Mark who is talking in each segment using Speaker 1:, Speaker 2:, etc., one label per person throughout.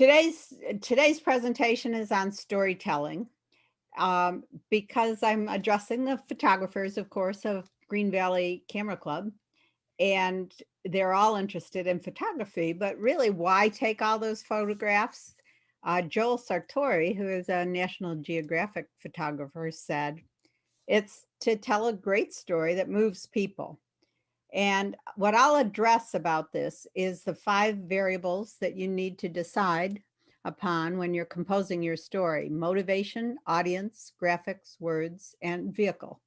Speaker 1: Today's presentation is on storytelling, because I'm addressing the photographers, of course, of Green Valley Camera Club, and they're all interested in photography, but really, why take all those photographs? Joel Sartori, who is a National Geographic photographer, said, "It's to tell a great story that moves people." And what I'll address about this is the 5 variables that you need to decide upon when you're composing your story: motivation, audience, graphics, words, and vehicle.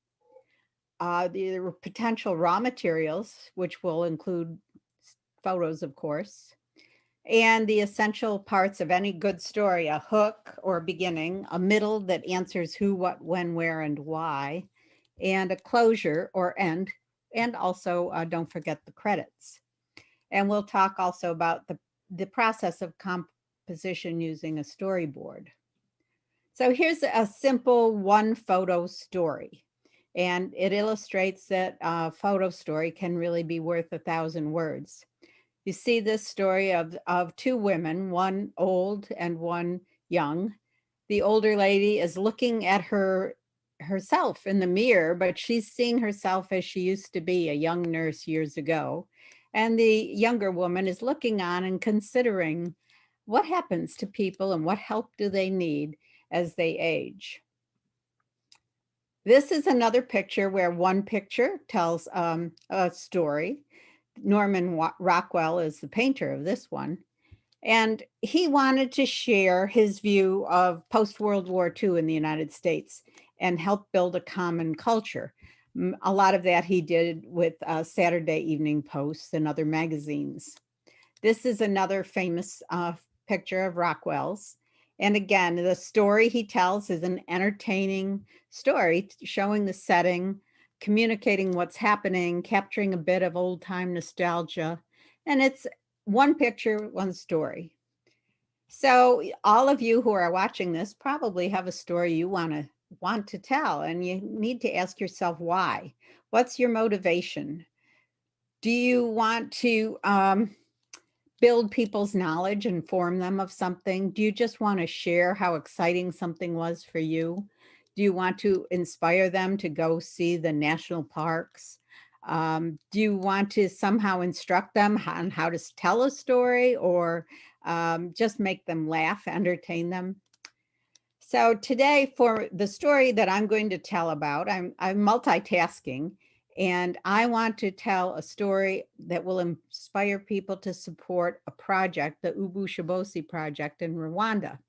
Speaker 1: The potential raw materials, which will include photos, of course, and the essential parts of any good story: a hook or beginning, a middle that answers who, what, when, where, and why, and a closure or end. And also, don't forget the credits. And we'll talk also about the process of composition using a storyboard. So here's a simple one photo story. And it illustrates that a photo story can really be worth 1,000 words. You see this story of 2 women, one old and one young. The older lady is looking at herself in the mirror, but she's seeing herself as she used to be, a young nurse years ago. And the younger woman is looking on and considering what happens to people and what help do they need as they age. This is another picture where one picture tells a story. Norman Rockwell is the painter of this one. And he wanted to share his view of post-World War II in the United States and help build a common culture. A lot of that he did with Saturday Evening Post and other magazines. This is another famous picture of Rockwell's. And again, the story he tells is an entertaining story, showing the setting, communicating what's happening, capturing a bit of old-time nostalgia. And it's one picture, one story. So all of you who are watching this probably have a story you want to tell, and you need to ask yourself why. What's your motivation? Do you want to build people's knowledge, inform them of something? Do you just want to share how exciting something was for you? Do you want to inspire them to go see the national parks? Do you want to somehow instruct them on how to tell a story, or just make them laugh, entertain them? So today, for the story that I'm going to tell about, I'm multitasking, and I want to tell a story that will inspire people to support a project, the Ubushobosi project in Rwanda.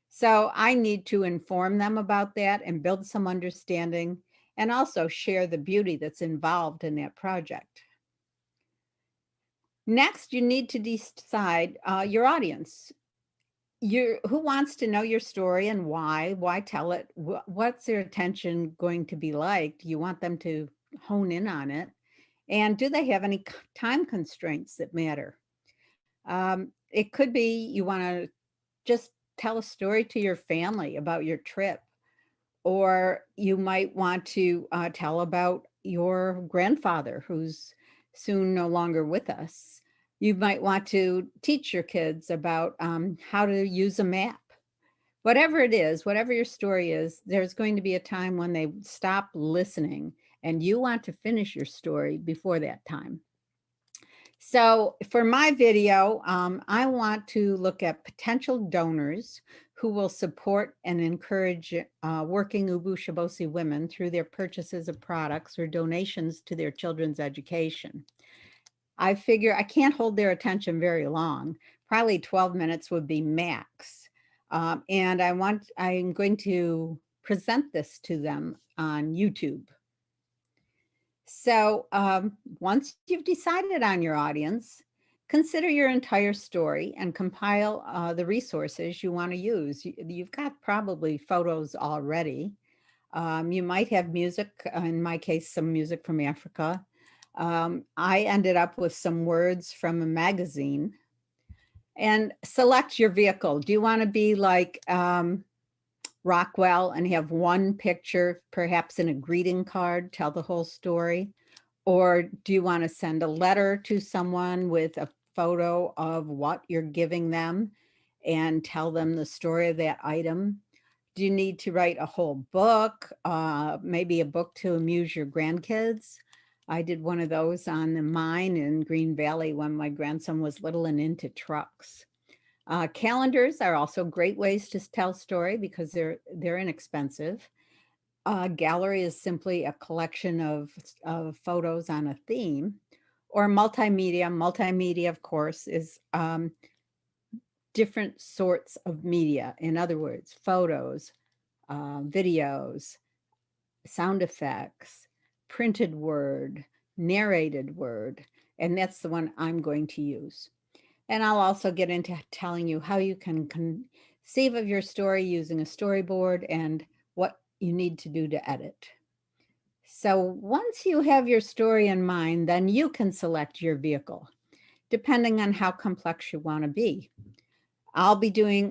Speaker 1: So I need to inform them about that and build some understanding, and also share the beauty that's involved in that project. Next, you need to decide your audience. Who wants to know your story and why? Why tell it? What's their attention going to be like? Do you want them to hone in on it? And do they have any time constraints that matter? It could be you want to just tell a story to your family about your trip, or you might want to tell about your grandfather who's soon no longer with us. You might want to teach your kids about how to use a map. Whatever it is, whatever your story is, there's going to be a time when they stop listening, and you want to finish your story before that time. So for my video, I want to look at potential donors who will support and encourage working Ubushobosi women through their purchases of products or donations to their children's education. I figure I can't hold their attention very long. Probably 12 minutes would be max. And I'm going to present this to them on YouTube. So once you've decided on your audience, consider your entire story and compile the resources you want to use. You've got probably photos already. You might have music, in my case, some music from Africa. I ended up with some words from a magazine. And select your vehicle. Do you want to be like Rockwell and have one picture, perhaps in a greeting card, tell the whole story? Or do you want to send a letter to someone with a photo of what you're giving them? and tell them the story of that item? Do you need to write a whole book, maybe a book to amuse your grandkids? I did one of those on the mine in Green Valley when my grandson was little and into trucks. Calendars are also great ways to tell story because they're inexpensive. A gallery is simply a collection of photos on a theme, or multimedia. Multimedia, of course, is different sorts of media. In other words, photos, videos, sound effects, printed word, narrated word, and that's the one I'm going to use. And I'll also get into telling you how you can conceive of your story using a storyboard and what you need to do to edit. So once you have your story in mind, then you can select your vehicle, depending on how complex you want to be. I'll be doing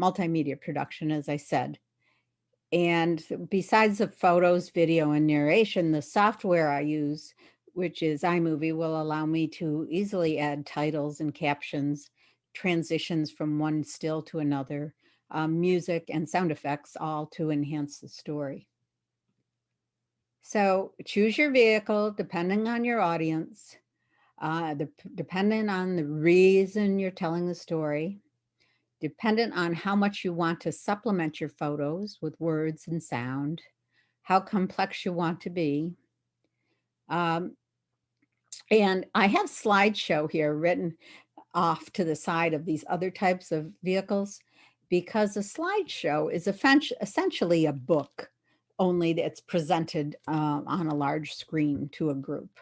Speaker 1: multimedia production, as I said. And besides the photos, video, and narration, the software I use, which is iMovie, will allow me to easily add titles and captions, transitions from one still to another, music and sound effects, all to enhance the story. So choose your vehicle depending on your audience, depending on the reason you're telling the story, dependent on how much you want to supplement your photos with words and sound, how complex you want to be. And I have slideshow here written off to the side of these other types of vehicles because a slideshow is essentially a book, only that's presented on a large screen to a group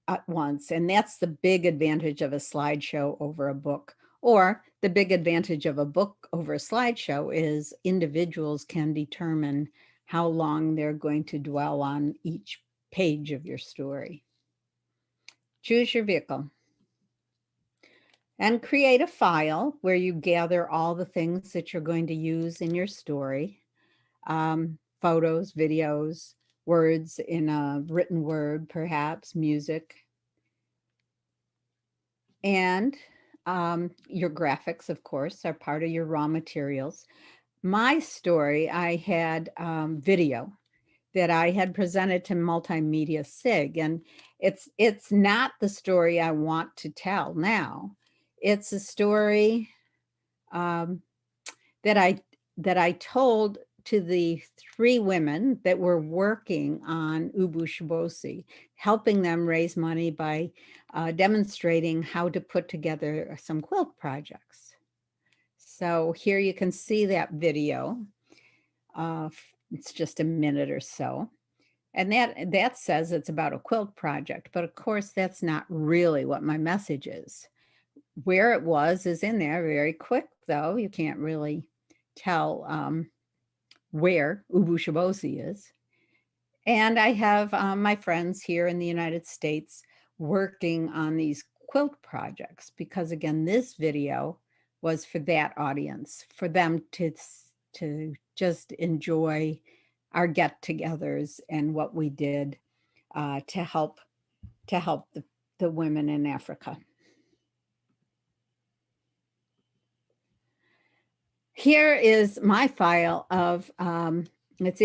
Speaker 1: at once. And that's the big advantage of a slideshow over a book. Or the big advantage of a book over a slideshow is individuals can determine how long they're going to dwell on each page of your story. Choose your vehicle and create a file where you gather all the things that you're going to use in your story. Photos, videos, words in a written word, perhaps music, and your graphics, of course, are part of your raw materials. My story, I had video that I had presented to Multimedia SIG, and it's not the story I want to tell now. It's a story that I told to the three women that were working on Ubushibosi, helping them raise money by demonstrating how to put together some quilt projects. So here you can see that video. It's just a minute or so. And that says it's about a quilt project, but of course that's not really what my message is. Where it was is in there very quick, though. You can't really tell where Ubushibosi is. And I have my friends here in the United States working on these quilt projects because, again, this video was for that audience, for them to just enjoy our get-togethers and what we did to help the women in Africa. Here is my file of it's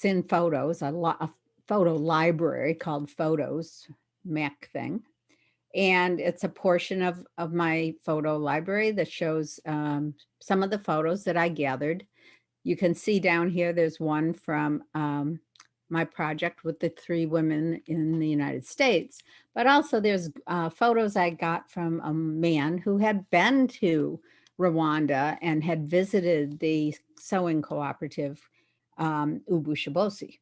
Speaker 1: in photos, a photo library called Photos, Mac thing. And it's a portion of my photo library that shows some of the photos that I gathered. You can see down here, there's one from my project with the three women in the United States, but also there's photos I got from a man who had been to Rwanda and had visited the sewing cooperative, Ubushibosi.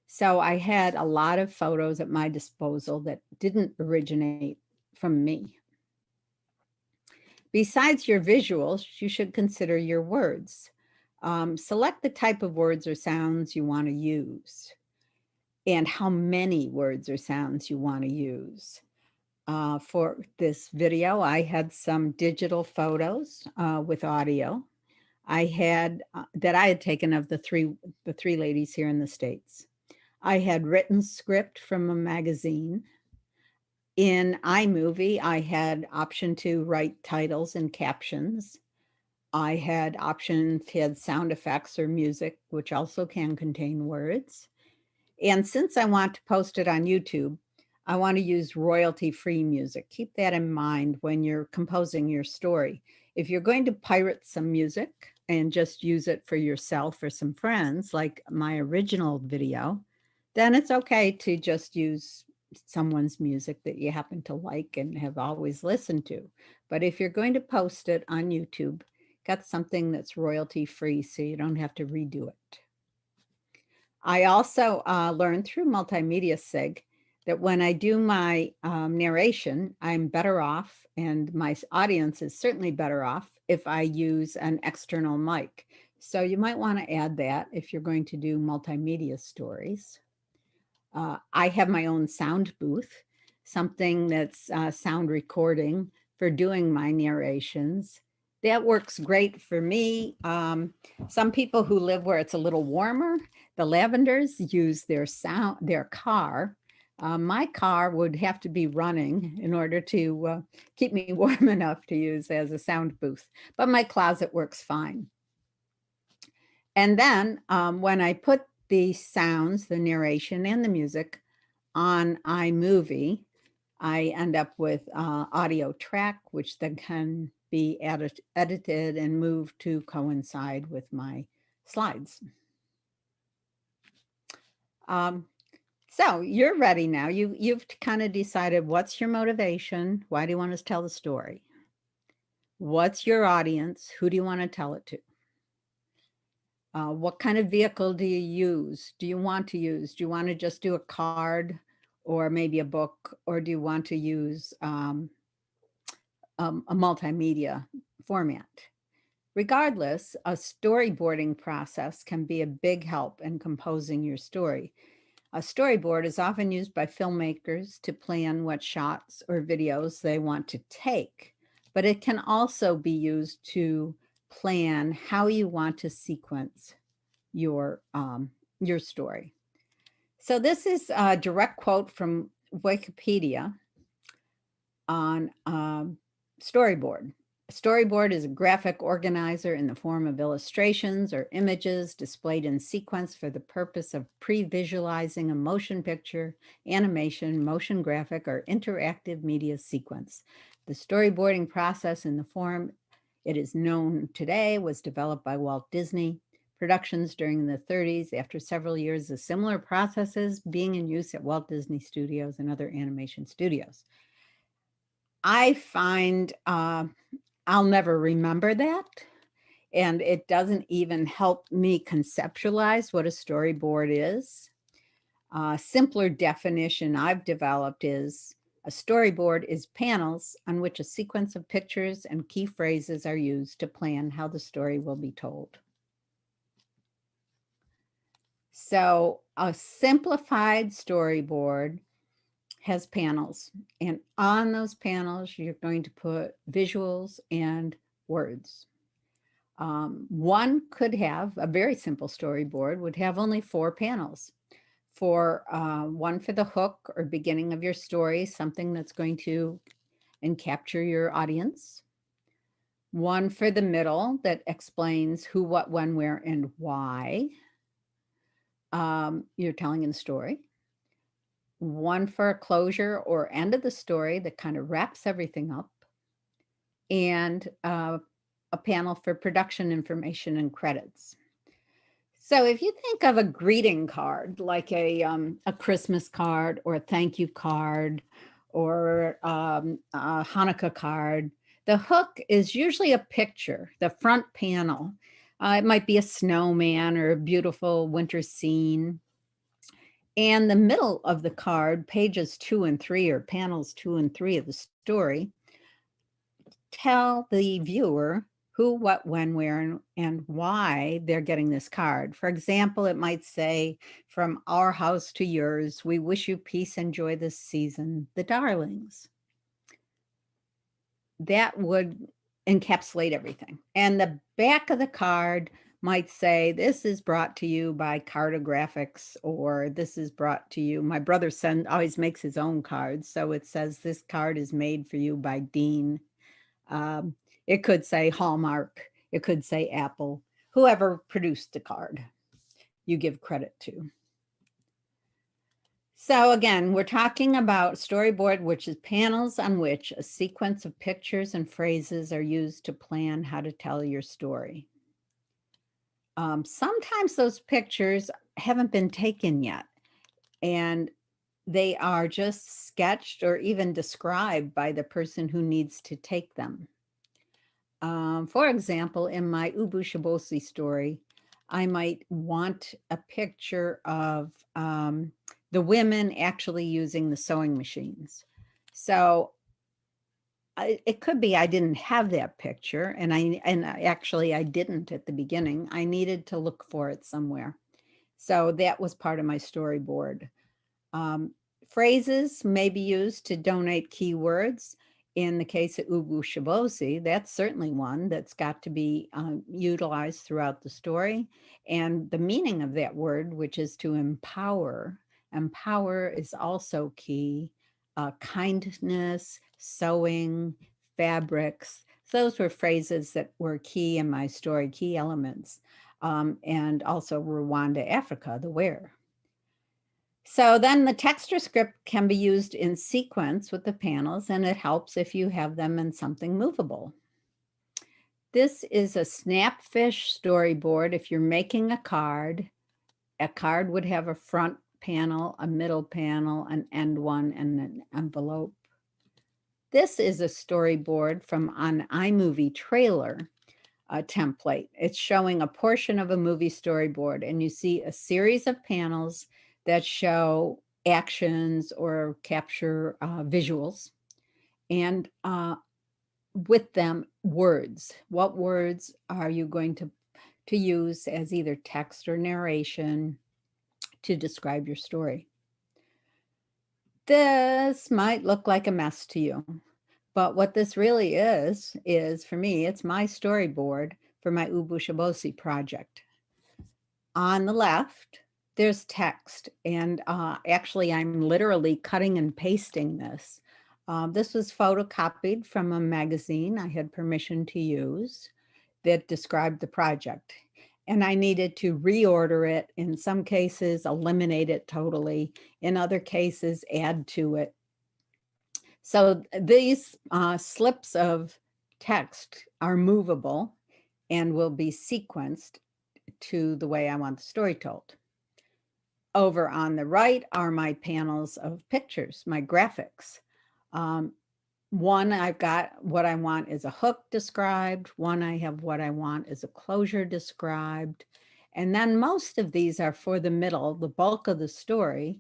Speaker 1: So I had a lot of photos at my disposal that didn't originate from me. Besides your visuals, you should consider your words. Select the type of words or sounds you want to use and how many words or sounds you want to use. For this video, I had some digital photos with audio. I had that I had taken of the three ladies here in the States. I had written script from a magazine. In iMovie, I had option to write titles and captions. I had options, had sound effects or music, which also can contain words. And since I want to post it on YouTube, I want to use royalty-free music. Keep that in mind when you're composing your story. If you're going to pirate some music and just use it for yourself or some friends, like my original video, then it's okay to just use someone's music that you happen to like and have always listened to. But if you're going to post it on YouTube, get something that's royalty-free so you don't have to redo it. I also learned through Multimedia Sig that when I do my narration, I'm better off, and my audience is certainly better off if I use an external mic. So you might want to add that if you're going to do multimedia stories. I have my own sound booth, something that's sound recording for doing my narrations. That works great for me. Some people who live where it's a little warmer, the Lavenders use their car. My car would have to be running in order to keep me warm enough to use as a sound booth, but my closet works fine. And then when I put the sounds, the narration, and the music on iMovie, I end up with audio track, which then can be edited and moved to coincide with my slides. So you're ready now. You've kind of decided what's your motivation. Why do you want to tell the story? What's your audience? Who do you want to tell it to? What kind of vehicle do you use? Do you want to use? Do you want to just do a card or maybe a book, or do you want to use a multimedia format? Regardless, a storyboarding process can be a big help in composing your story. A storyboard is often used by filmmakers to plan what shots or videos they want to take, but it can also be used to plan how you want to sequence your story. So this is a direct quote from Wikipedia on storyboard. A storyboard is a graphic organizer in the form of illustrations or images displayed in sequence for the purpose of pre-visualizing a motion picture, animation, motion graphic, or interactive media sequence. The storyboarding process in the form it is known today was developed by Walt Disney Productions during the 30s after several years of similar processes being in use at Walt Disney Studios and other animation studios. I find I'll never remember that. And it doesn't even help me conceptualize what a storyboard is. A simpler definition I've developed is a storyboard is panels on which a sequence of pictures and key phrases are used to plan how the story will be told. So a simplified storyboard has panels, and on those panels, you're going to put visuals and words. One could have a very simple storyboard would have only 4 panels. For one for the hook or beginning of your story, something that's going to capture your audience. One for the middle that explains who, what, when, where, and why you're telling in the story. One for a closure or end of the story that kind of wraps everything up. And a panel for production information and credits. So if you think of a greeting card, like a Christmas card or a thank you card or a Hanukkah card, the hook is usually a picture, the front panel. It might be a snowman or a beautiful winter scene. And the middle of the card, pages 2 and 3, or panels 2 and 3 of the story, tell the viewer who, what, when, where, and why they're getting this card. For example, it might say, from our house to yours, we wish you peace and joy this season, the darlings. That would encapsulate everything. And the back of the card might say, this is brought to you by Cartographics, or this is brought to you. My brother always makes his own cards. So it says, this card is made for you by Dean. It could say Hallmark. It could say Apple, whoever produced the card, you give credit to. So again, we're talking about storyboard, which is panels on which a sequence of pictures and phrases are used to plan how to tell your story. Sometimes those pictures haven't been taken yet, and they are just sketched or even described by the person who needs to take them. For example, in my Ubushibosi story, I might want a picture of the women actually using the sewing machines. So it could be I didn't have that picture, and actually I didn't at the beginning. I needed to look for it somewhere. So that was part of my storyboard. Phrases may be used to donate keywords. In the case of Ubu Shibosi, that's certainly one that's got to be utilized throughout the story. And the meaning of that word, which is to empower, empower is also key. Kindness, sewing, fabrics, those were phrases that were key in my story, key elements. And also Rwanda, Africa, the where. So then the texture script can be used in sequence with the panels, and it helps if you have them in something movable. This is a Snapfish storyboard. If you're making a card would have a front panel, a middle panel, an end one, and an envelope. This is a storyboard from an iMovie trailer template. It's showing a portion of a movie storyboard, and you see a series of panels that show actions or capture visuals, and with them, words. What words are you going to use as either text or narration to describe your story? This might look like a mess to you, but what this really is for me, it's my storyboard for my Ubushibosi project. On the left, there's text, and actually I'm literally cutting and pasting this. This was photocopied from a magazine I had permission to use that described the project. And I needed to reorder it, in some cases, eliminate it totally, in other cases, add to it. So these slips of text are movable and will be sequenced to the way I want the story told. Over on the right are my panels of pictures, my graphics. One, I've got what I want is a hook described. One, I have what I want is a closure described. And then most of these are for the middle, the bulk of the story,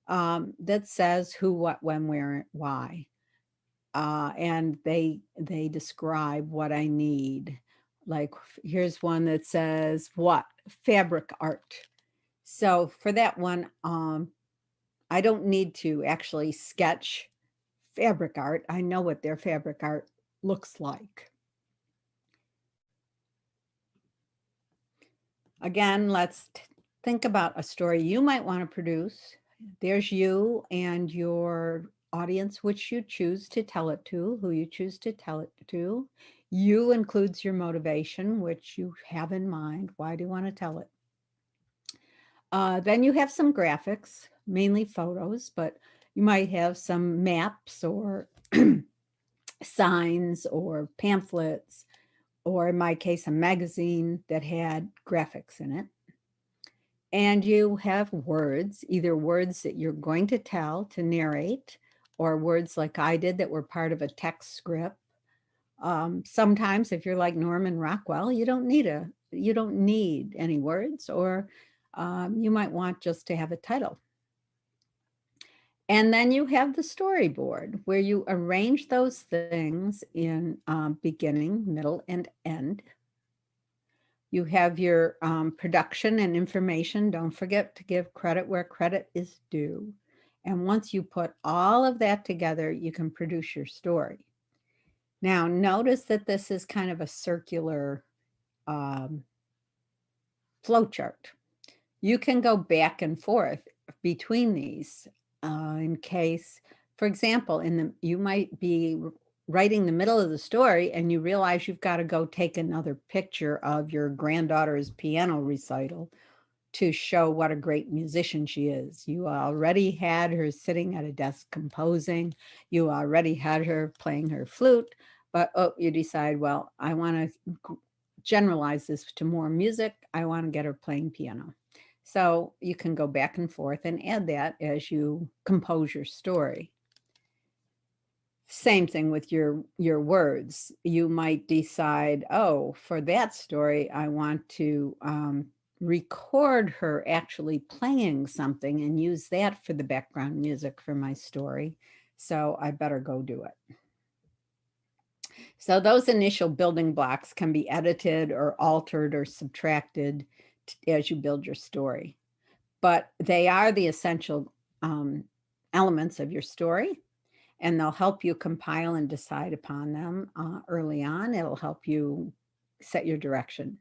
Speaker 1: that says who, what, when, where, why. And they describe what I need. Like here's one that says what? Fabric art. So for that one, I don't need to actually sketch fabric art. I know what their fabric art looks like. Again, let's think about a story you might want to produce. There's you and your audience, which you choose to tell it to, who you choose to tell it to. You includes your motivation, which you have in mind. Why do you want to tell it? Then you have some graphics, mainly photos, but you might have some maps or signs or pamphlets, or in my case, a magazine that had graphics in it. And you have words, either words that you're going to tell to narrate, or words like I did that were part of a text script. Sometimes, if you're like Norman Rockwell, you don't need any words, or you might want just to have a title. And then you have the storyboard where you arrange those things in beginning, middle, and end. You have your production and information. Don't forget to give credit where credit is due. And once you put all of that together, you can produce your story. Now, notice that this is kind of a circular flow chart. You can go back and forth between these in case, for example, you might be writing the middle of the story and you realize you've got to go take another picture of your granddaughter's piano recital to show what a great musician she is. You already had her sitting at a desk composing. You already had her playing her flute, but you decide, well, I want to generalize this to more music. I want to get her playing piano. So you can go back and forth and add that as you compose your story. Same thing with your words. You might decide, oh, for that story, I want to record her actually playing something and use that for the background music for my story. So I better go do it. So those initial building blocks can be edited or altered or subtracted as you build your story, but they are the essential elements of your story, and they'll help you compile and decide upon them early on. It'll help you set your direction.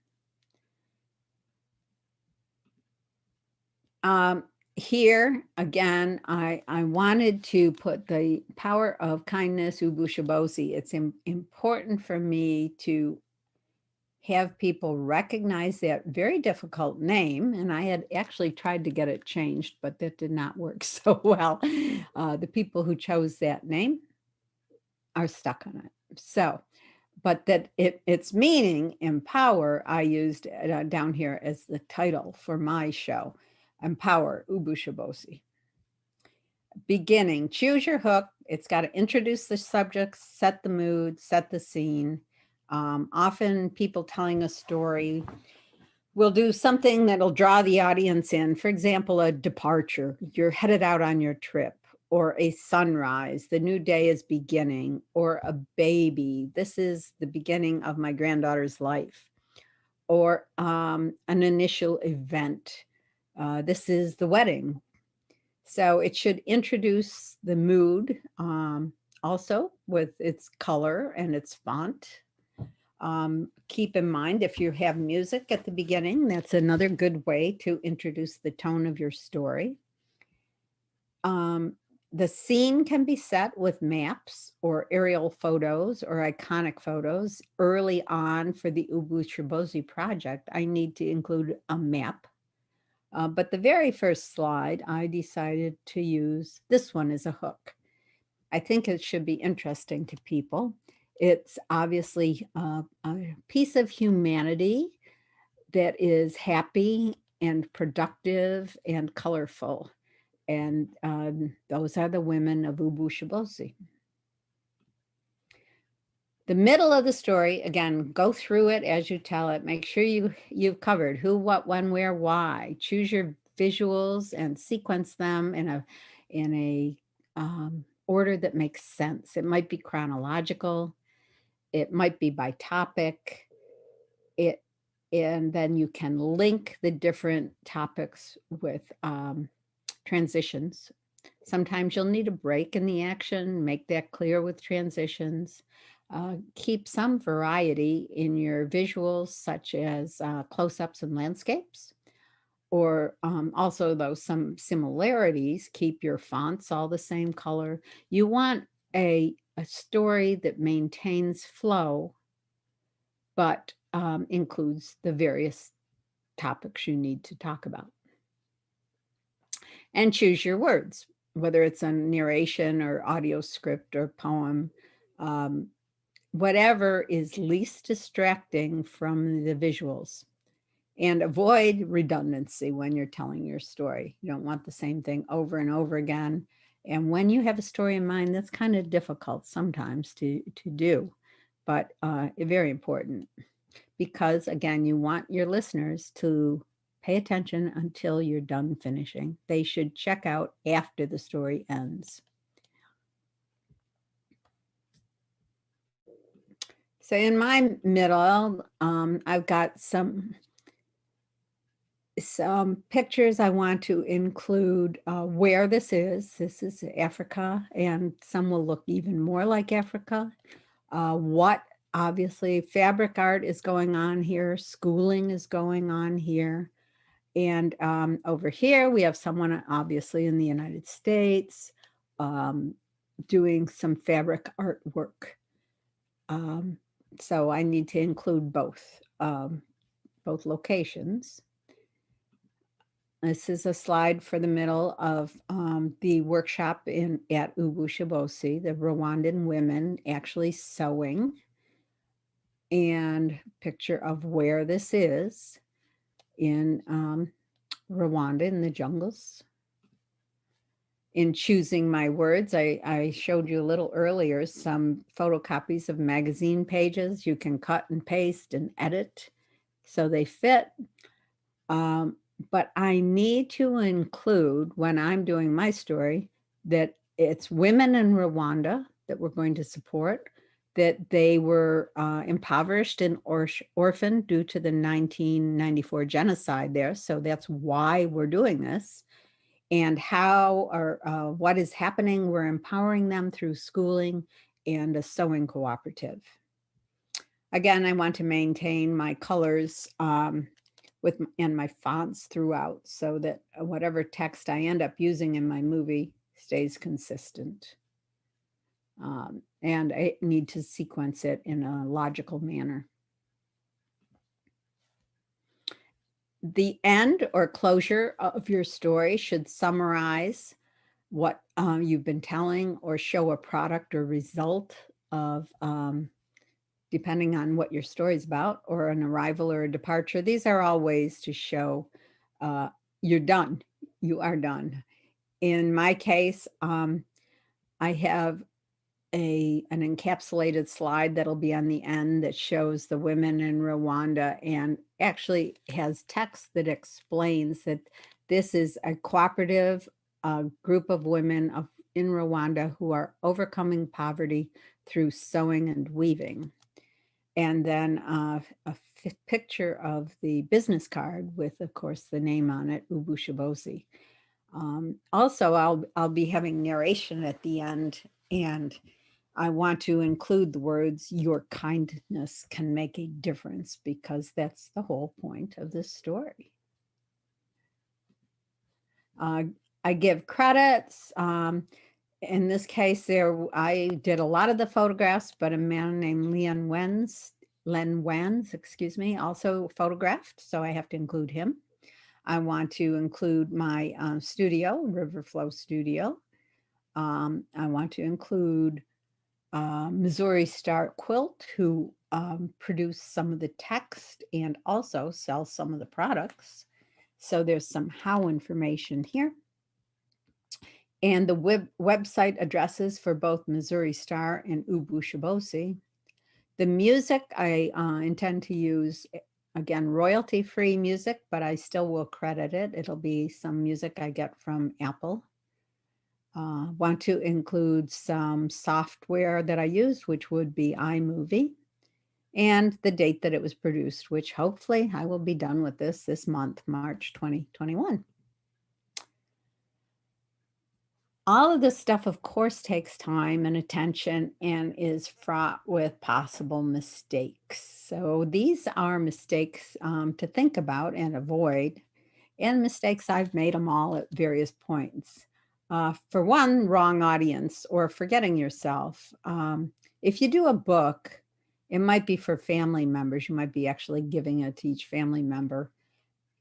Speaker 1: Here, again, I wanted to put the power of kindness, ubushibosi. It's important for me to have people recognize that very difficult name. And I had actually tried to get it changed, but that did not work so well. The people who chose that name are stuck on it. So, but that its meaning, empower, I used down here as the title for my show, Empower Ubushibosi. Beginning, choose your hook. It's got to introduce the subject, set the mood, set the scene. Often people telling a story will do something that'll draw the audience in. For example, a departure. You're headed out on your trip, or a sunrise. The new day is beginning, or a baby. This is the beginning of my granddaughter's life, or an initial event. This is the wedding. So it should introduce the mood also with its color and its font. Keep in mind, if you have music at the beginning, that's another good way to introduce the tone of your story. The scene can be set with maps or aerial photos or iconic photos. Early on for the Ubushibosi project, I need to include a map. But the very first slide, I decided to use this one as a hook. I think it should be interesting to people. It's obviously a piece of humanity that is happy and productive and colorful. And those are the women of Ubushibosi. The middle of the story, again, go through it as you tell it. Make sure you've covered who, what, when, where, why. Choose your visuals and sequence them in a order that makes sense. It might be chronological. It might be by topic. And then you can link the different topics with transitions. Sometimes you'll need a break in the action, make that clear with transitions. Keep some variety in your visuals, such as close-ups and landscapes, or also, though, some similarities. Keep your fonts all the same color. You want a story that maintains flow, but includes the various topics you need to talk about. And choose your words, whether it's a narration or audio script or poem, whatever is least distracting from the visuals. And avoid redundancy when you're telling your story. You don't want the same thing over and over again. And when you have a story in mind, that's kind of difficult sometimes to do, but very important. Because again, you want your listeners to pay attention until you're done finishing. They should check out after the story ends. So in my middle, I've got some pictures. I want to include where this is. This is Africa, and some will look even more like Africa. What, obviously, fabric art is going on here. Schooling is going on here. And over here, we have someone obviously in the United States doing some fabric artwork. So I need to include both locations. This is a slide for the middle of the workshop at Ubushibosi, the Rwandan women actually sewing, and picture of where this is in Rwanda in the jungles. In choosing my words, I showed you a little earlier some photocopies of magazine pages. You can cut and paste and edit so they fit. But I need to include, when I'm doing my story, that it's women in Rwanda that we're going to support, that they were impoverished and orphaned due to the 1994 genocide there. So that's why we're doing this. And how or what is happening, we're empowering them through schooling and a sewing cooperative. Again, I want to maintain my colors and my fonts throughout so that whatever text I end up using in my movie stays consistent. And I need to sequence it in a logical manner. The end or closure of your story should summarize what you've been telling or show a product or result of, depending on what your story is about, or an arrival or a departure. These are all ways to show you're done. You are done. In my case, I have an encapsulated slide that'll be on the end that shows the women in Rwanda and actually has text that explains that this is a cooperative group of women in Rwanda who are overcoming poverty through sewing and weaving. And then a picture of the business card with, of course, the name on it, Ubushibosi. Also, I'll be having narration at the end, and I want to include the words, "Your kindness can make a difference," because that's the whole point of this story. I give credits. In this case, I did a lot of the photographs, but a man named Len Wens, excuse me, also photographed, so I have to include him. I want to include my studio, Riverflow Studio. I want to include Missouri Star Quilt, who produced some of the text and also sells some of the products. So there's some how information here. And the website addresses for both Missouri Star and Ubushibosi. The music I intend to use, again, royalty-free music, but I still will credit it. It'll be some music I get from Apple. Want to include some software that I use, which would be iMovie, and the date that it was produced, which hopefully I will be done with this month, March 2021. All of this stuff, of course, takes time and attention and is fraught with possible mistakes. So these are mistakes to think about and avoid, and mistakes I've made them all at various points. For one, wrong audience or forgetting yourself. If you do a book, it might be for family members. You might be actually giving it to each family member.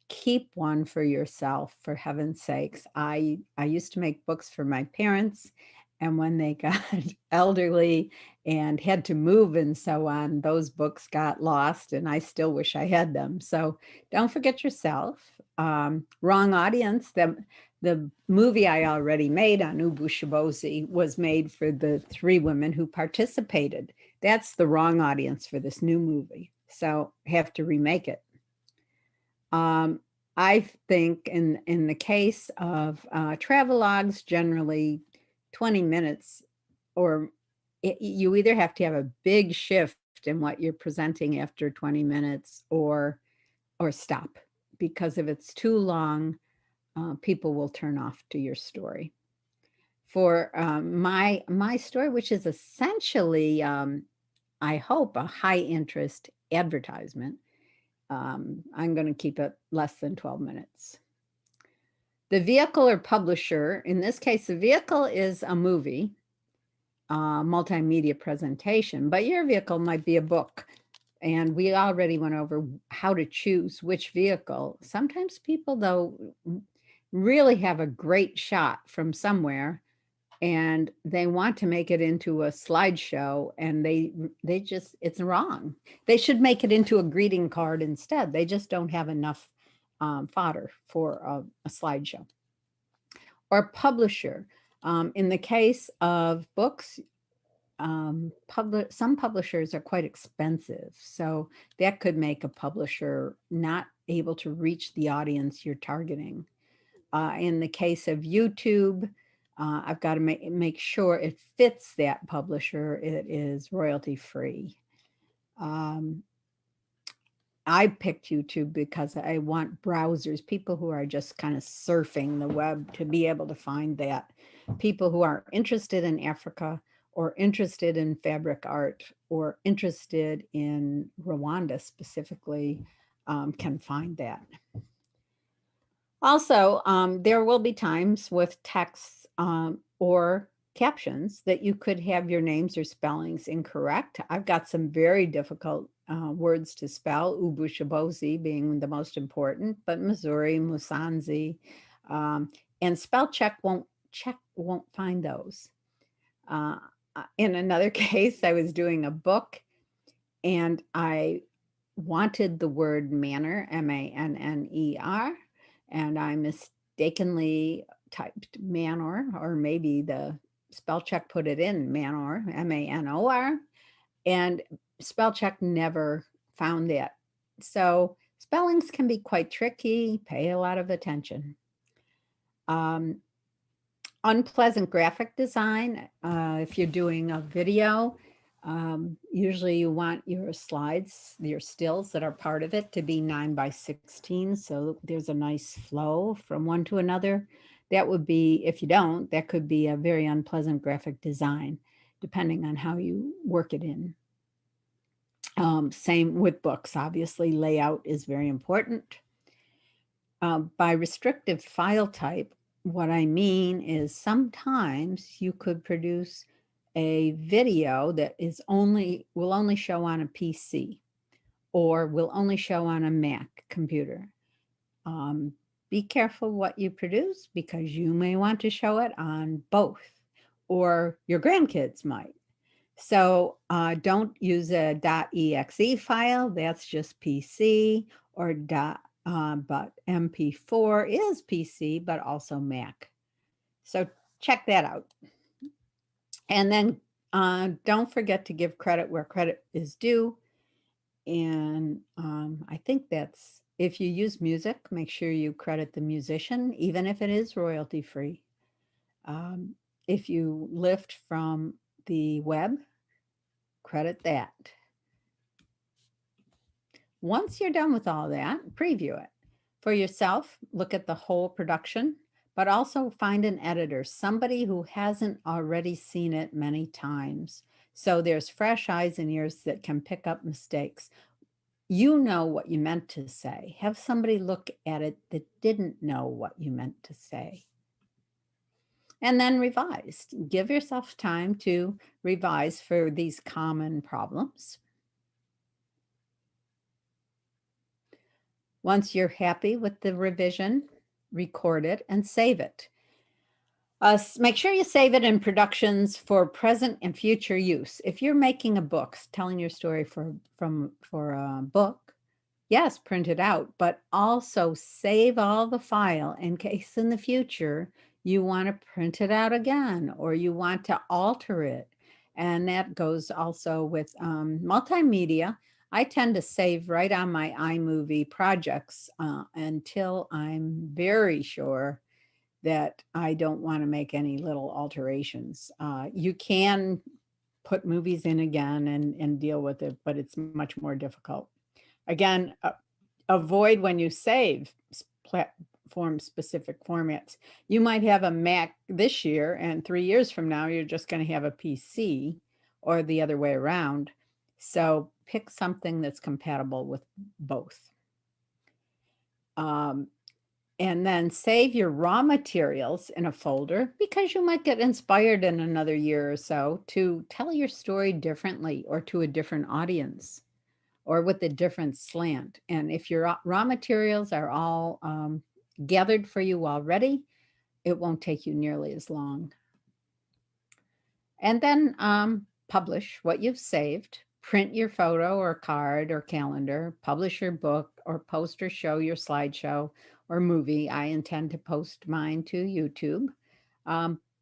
Speaker 1: Keep one for yourself, for heaven's sakes. I used to make books for my parents, and when they got elderly and had to move and so on, those books got lost, and I still wish I had them. So don't forget yourself. Wrong audience. The movie I already made on Ubushibosi was made for the 3 women who participated. That's the wrong audience for this new movie. So have to remake it. I think in the case of travelogues, generally 20 minutes, or you either have to have a big shift in what you're presenting after 20 minutes or stop, because if it's too long, people will turn off to your story. For my story, which is essentially, I hope, a high interest advertisement, I'm going to keep it less than 12 minutes. The vehicle or publisher, in this case, the vehicle is a movie. multimedia presentation, but your vehicle might be a book. And we already went over how to choose which vehicle. Sometimes people, though, really have a great shot from somewhere and they want to make it into a slideshow and they just, it's wrong. They should make it into a greeting card instead. They just don't have enough fodder for a slideshow. Or publisher. In the case of books, some publishers are quite expensive, so that could make a publisher not able to reach the audience you're targeting. In the case of YouTube, I've got to make sure it fits that publisher. It is royalty free. I picked YouTube because I want browsers, people who are just kind of surfing the web, to be able to find that. People who are interested in Africa or interested in fabric art or interested in Rwanda specifically can find that. Also, there will be times with texts or captions that you could have your names or spellings incorrect. I've got some very difficult words to spell, Ubushabozi being the most important, but Missouri, Musanzi, and spell check won't find those. In another case, I was doing a book and I wanted the word manner, manner, and I mistakenly typed manor, or maybe the spell check put it in manor, manor, and spell check never found that. So spellings can be quite tricky. Pay a lot of attention. Unpleasant graphic design. If you're doing a video, usually you want your slides, your stills that are part of it, to be 9:16. So there's a nice flow from one to another. That would be, if you don't, that could be a very unpleasant graphic design, depending on how you work it in. Same with books, obviously, layout is very important. By restrictive file type, what I mean is sometimes you could produce a video that will only show on a PC or will only show on a Mac computer. Be careful what you produce because you may want to show it on both, or your grandkids might. So don't use a .exe file, that's just PC, or but MP4 is PC, but also Mac. So check that out. And then don't forget to give credit where credit is due. And I think that's, if you use music, make sure you credit the musician, even if it is royalty free. If you lift from the web, credit that. Once you're done with all that, preview it. For yourself, look at the whole production, but also find an editor, somebody who hasn't already seen it many times. So there's fresh eyes and ears that can pick up mistakes. You know what you meant to say. Have somebody look at it that didn't know what you meant to say. And then revise. Give yourself time to revise for these common problems. Once you're happy with the revision, record it and save it. Make sure you save it in productions for present and future use. If you're making a book, telling your story for a book, yes, print it out, but also save all the file in case in the future you want to print it out again or you want to alter it. And that goes also with multimedia. I tend to save right on my iMovie projects until I'm very sure that I don't want to make any little alterations. You can put movies in again and deal with it, but it's much more difficult. Again, avoid when you save platform-specific formats. You might have a Mac this year, and 3 years from now, you're just going to have a PC, or the other way around. So pick something that's compatible with both. And then save your raw materials in a folder because you might get inspired in another year or so to tell your story differently or to a different audience or with a different slant. And if your raw materials are all gathered for you already, it won't take you nearly as long. And then publish what you've saved, print your photo or card or calendar, publish your book or post or show your slideshow or movie. I intend to post mine to YouTube,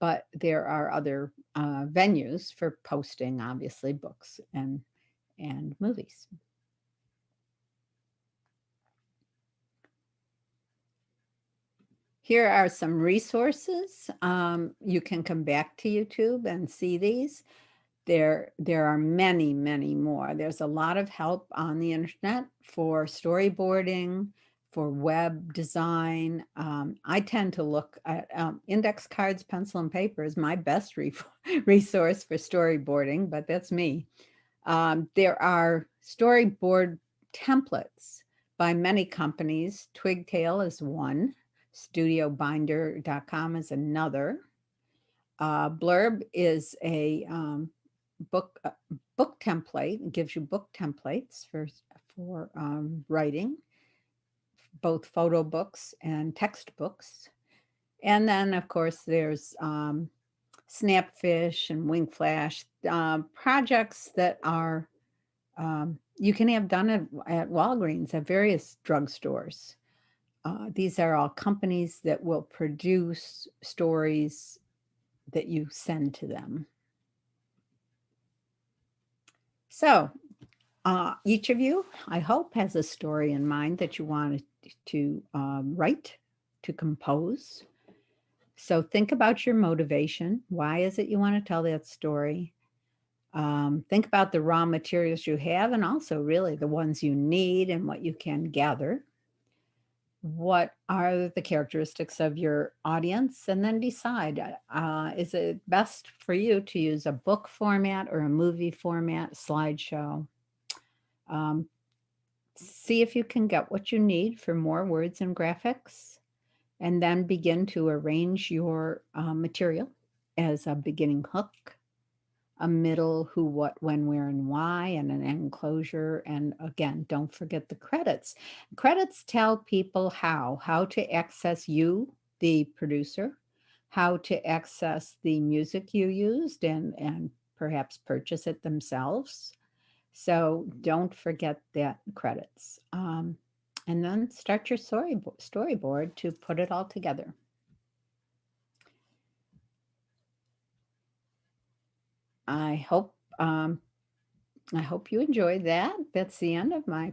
Speaker 1: but there are other venues for posting, obviously, books and movies. Here are some resources. You can come back to YouTube and see these. There are many, many more. There's a lot of help on the internet for storyboarding, for web design. I tend to look at index cards, pencil, and paper is my best resource for storyboarding, but that's me. There are storyboard templates by many companies. Twigtail is one. StudioBinder.com is another. Blurb is a book book template. It gives you book templates for writing, both photo books and text books. And then, of course, there's Snapfish and Wingflash projects that are you can have done at Walgreens at various drugstores. These are all companies that will produce stories that you send to them. So each of you, I hope, has a story in mind that you want to write, to compose. So think about your motivation. Why is it you want to tell that story? Think about the raw materials you have and also really the ones you need and what you can gather. What are the characteristics of your audience? And then decide, is it best for you to use a book format or a movie format, slideshow? See if you can get what you need for more words and graphics, and then begin to arrange your material as a beginning hook, a middle who, what, when, where, and why, and an end closure. And again, don't forget the credits. Credits tell people how to access you, the producer, how to access the music you used and perhaps purchase it themselves. So don't forget that credits. And then start your storyboard to put it all together. I hope you enjoyed that. That's the end of my